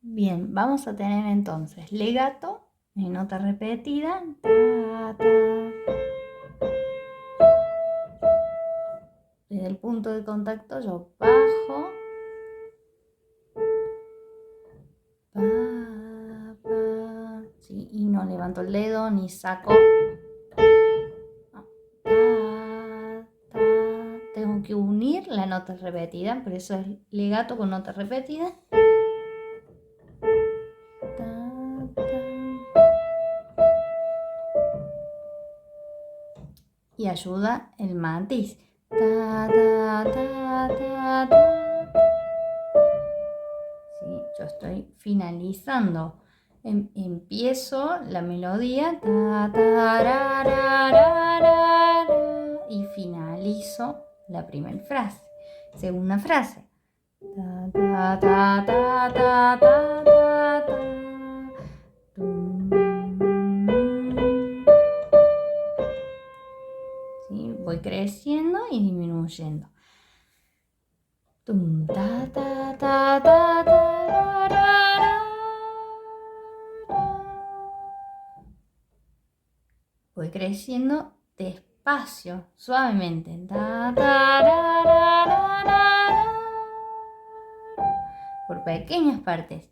Bien, vamos a tener entonces legato en nota repetida. Ta, ta. Desde el punto de contacto yo bajo. Pa, pa, ¿sí? Y no levanto el dedo ni saco. No. Ta, ta. Tengo que unir la nota repetida, por eso es legato con nota repetida. Y ayuda el matiz. Ta, ta, ta, ta, ta. ¿Sí? Yo estoy finalizando. Empiezo la melodía ta, ta, ra, ra, ra, ra, y finalizo la primera frase. Segunda frase. Ta, ta, ta, ta, ta, ta, ta, ta. ¿Sí? Voy creciendo y disminuyendo. Tum, ta, ta, ta, ta, ta, ra, ra, ra, ra. Voy creciendo despacio, suavemente. Ta, ta, ra, ra, ra, ra, ra. Por pequeñas partes.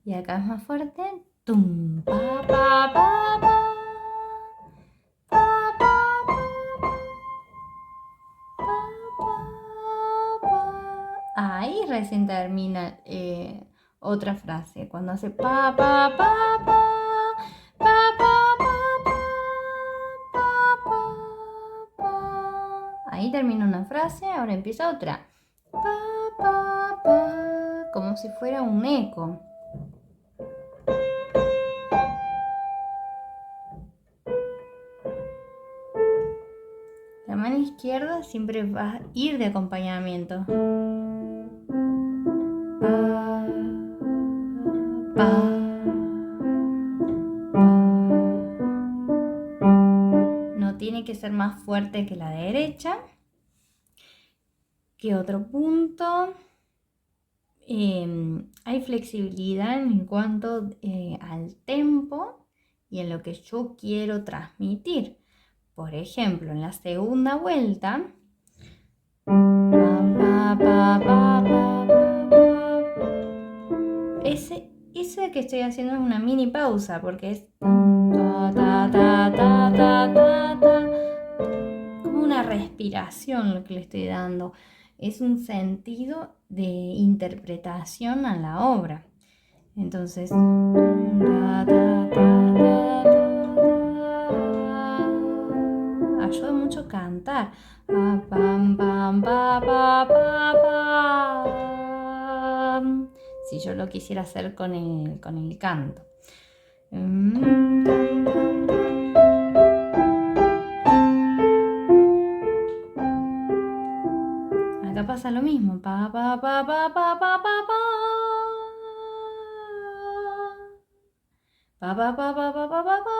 Y acá es más fuerte. Tum, pa, pa, pa, pa. Pa, pa, pa, pa, pa. Ahí recién termina otra frase. Cuando hace pa, pa, pa, pa. Pa, pa, pa, pa. Pa, pa, pa. Ahí termina una frase, ahora empieza otra. Pa, pa, pa. Como si fuera un eco. La mano izquierda siempre va a ir de acompañamiento. Pa, pa, pa. No tiene que ser más fuerte que la derecha. ¿Qué otro punto? Hay flexibilidad en cuanto al tempo y en lo que yo quiero transmitir. Por ejemplo, en la segunda vuelta, ese que estoy haciendo es una mini pausa porque es como una respiración lo que le estoy dando, es un sentido de interpretación a la obra. Entonces, ayuda mucho cantar. Si yo lo quisiera hacer con el canto. Acá pasa lo mismo. Pa, pa, pa, pa, pa, pa, pa, pa. Pa, pa, pa, pa, pa, pa, pa, pa.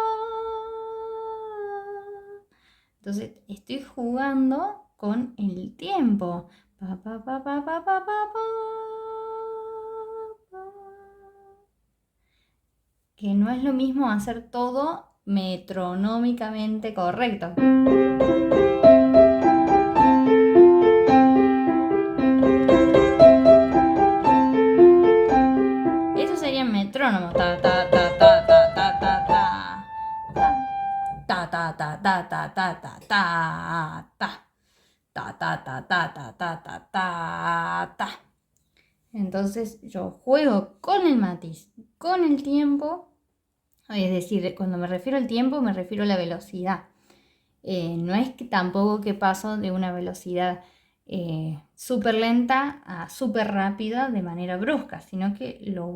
Entonces estoy jugando con el tiempo. Pa, pa, pa, pa, pa, pa, pa, pa. Que no es lo mismo hacer todo metronómicamente correcto. Eso sería metrónomo. Ta, ta, ta, ta, ta, ta, ta, ta. Ta, ta, ta, ta, ta, ta, ta, ta, ta. Ta, ta, ta, ta, ta, ta, ta, ta, ta. Entonces yo juego con el matiz, con el tiempo. Es decir, cuando me refiero al tiempo, me refiero a la velocidad. No es que tampoco que paso de una velocidad súper lenta a súper rápida de manera brusca, sino que lo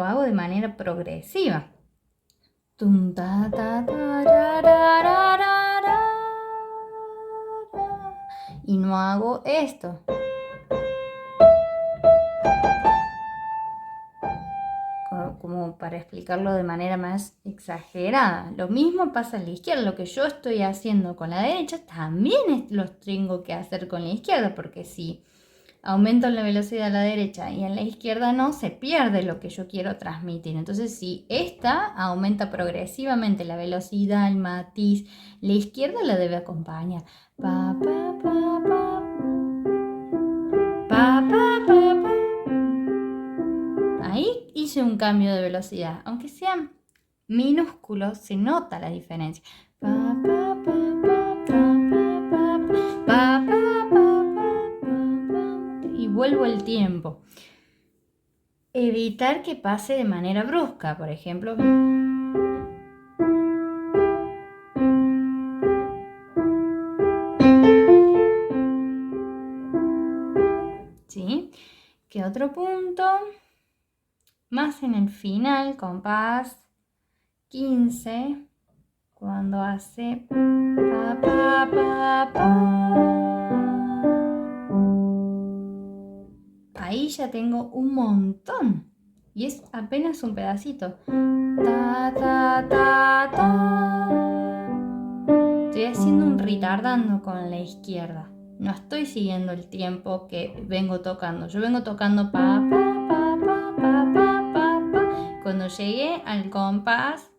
hago de manera progresiva. Tum, ta, ta, ta, ra, ra, ra, ra, ra, y no hago esto. Como para explicarlo de manera más exagerada. Lo mismo pasa a la izquierda. Lo que yo estoy haciendo con la derecha también lo tengo que hacer con la izquierda, porque si aumento la velocidad a la derecha y en la izquierda no, se pierde lo que yo quiero transmitir. Entonces, si esta aumenta progresivamente la velocidad, el matiz, la izquierda la debe acompañar. Pa, pa, pa, pa. Pa, pa, pa, pa. Ahí hice un cambio de velocidad, aunque sea minúsculo, se nota la diferencia. Pa, pa, pa, pa, pa, pa, pa, pa, pa, y vuelvo el tiempo. Evitar que pase de manera brusca, por ejemplo. ¿Sí? ¿Qué otro punto? Más en el final, compás 15, cuando hace pa, pa, pa, pa. Ahí ya tengo un montón y es apenas un pedacito. Ta, ta, ta, ta. Estoy haciendo un retardando con la izquierda. No estoy siguiendo el tiempo que vengo tocando. Yo vengo tocando pa, pa, pa, pa, pa, pa, pa, pa. Cuando llegué al compás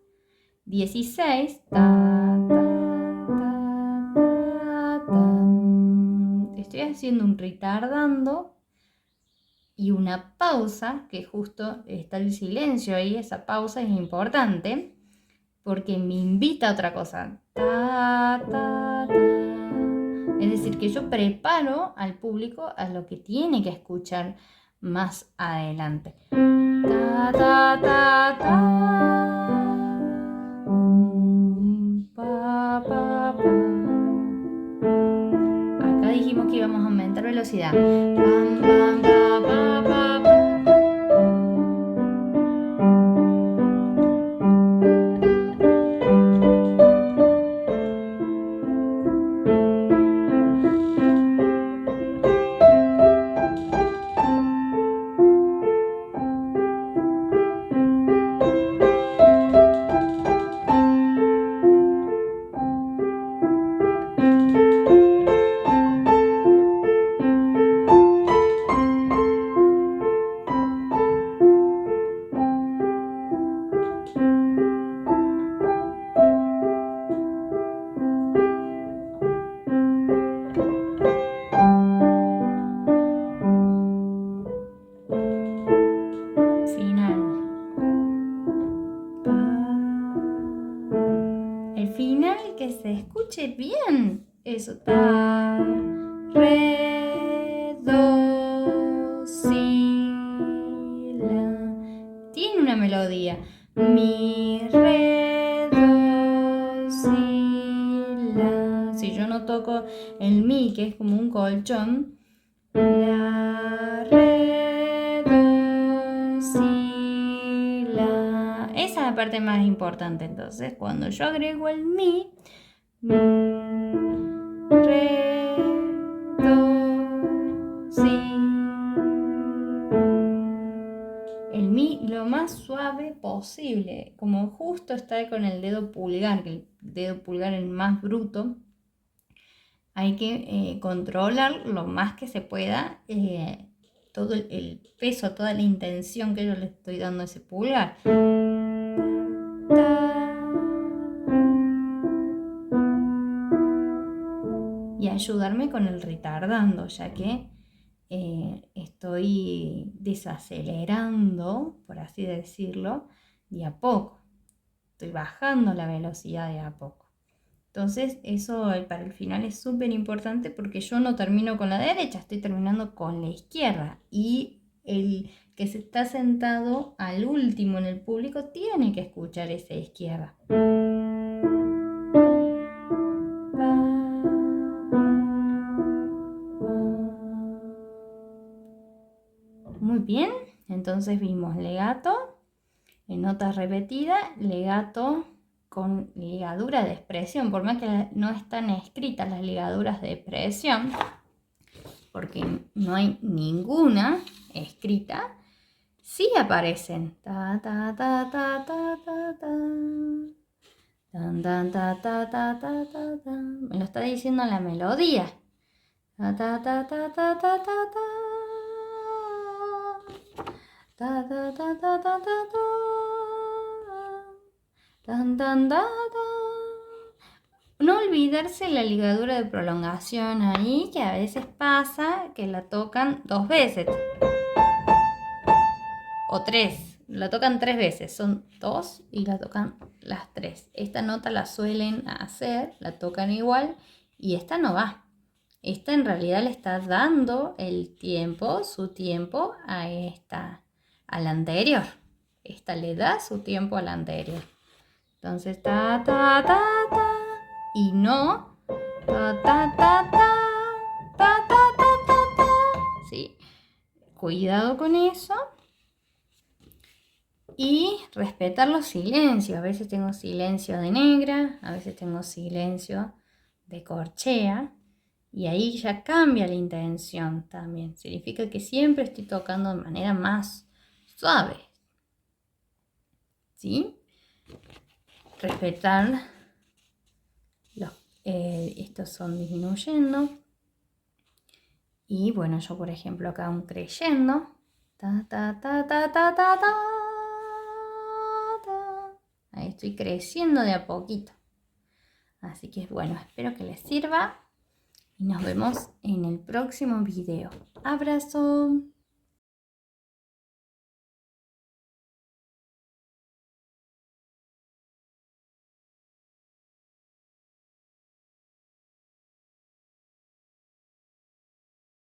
16, ta, ta, ta, ta, ta. Estoy haciendo un retardando y una pausa, que justo está el silencio ahí. Esa pausa es importante porque me invita a otra cosa. Ta, ta, ta. Es decir, que yo preparo al público a lo que tiene que escuchar más adelante. Ta, ta, ta, ta. Pa, pa, pa. Acá dijimos que íbamos a aumentar velocidad. Pam, pam, pa, pa, pa, pa. Final. Pa. El final que se escuche bien. Eso. Ta, re, do, si, la. Tiene una melodía. Mi, re, do, si, la. Si yo no toco el mi, que es como un colchón, la, re, do, si, la. Esa es la parte más importante. Entonces, cuando yo agrego el mi, re, do, si. El mi lo más suave posible, como justo está con el dedo pulgar, que el dedo pulgar es el más bruto. Hay que controlar lo más que se pueda todo el peso, toda la intención que yo le estoy dando a ese pulgar. Y ayudarme con el retardando, ya que estoy desacelerando, por así decirlo, de a poco. Estoy bajando la velocidad de a poco. Entonces eso para el final es súper importante porque yo no termino con la derecha, estoy terminando con la izquierda. Y el que se está sentado al último en el público tiene que escuchar esa izquierda. Muy bien, entonces vimos legato en notas repetidas, legato con ligadura de expresión, por más que no están escritas las ligaduras de expresión, porque no hay ninguna escrita, sí aparecen. Ta, ta, ta, ta, ta, ta, ta. Tan, tan, ta, ta, ta, ta, ta, ta. Me lo está diciendo la melodía. Ta, ta, ta, ta, ta, ta, ta, ta. Ta, ta, ta, ta, ta, ta, ta. Tan, tan, ta, ta. No olvidarse la ligadura de prolongación ahí, que a veces pasa que la tocan 2 veces o 3. La tocan 3 veces, son 2 y la tocan las 3. Esta nota la suelen hacer, la tocan igual y esta no va. Esta en realidad le está dando el tiempo, su tiempo a esta, a la anterior. Esta le da su tiempo a la anterior. Entonces, ta, ta, ta, ta. Y no, ta, ta, ta, ta, ta, ta, ta, ta, ta. ¿Sí? Cuidado con eso. Y respetar los silencios. A veces tengo silencio de negra, a veces tengo silencio de corchea. Y ahí ya cambia la intención también. Significa que siempre estoy tocando de manera más suave. ¿Sí? Respetar estos son disminuyendo. Y bueno, yo por ejemplo acá un creyendo. Ta, ta, ta, ta, ta, ta, ta, ta. Ahí estoy creciendo de a poquito. Así que bueno, espero que les sirva. Y nos vemos en el próximo video. ¡Abrazo!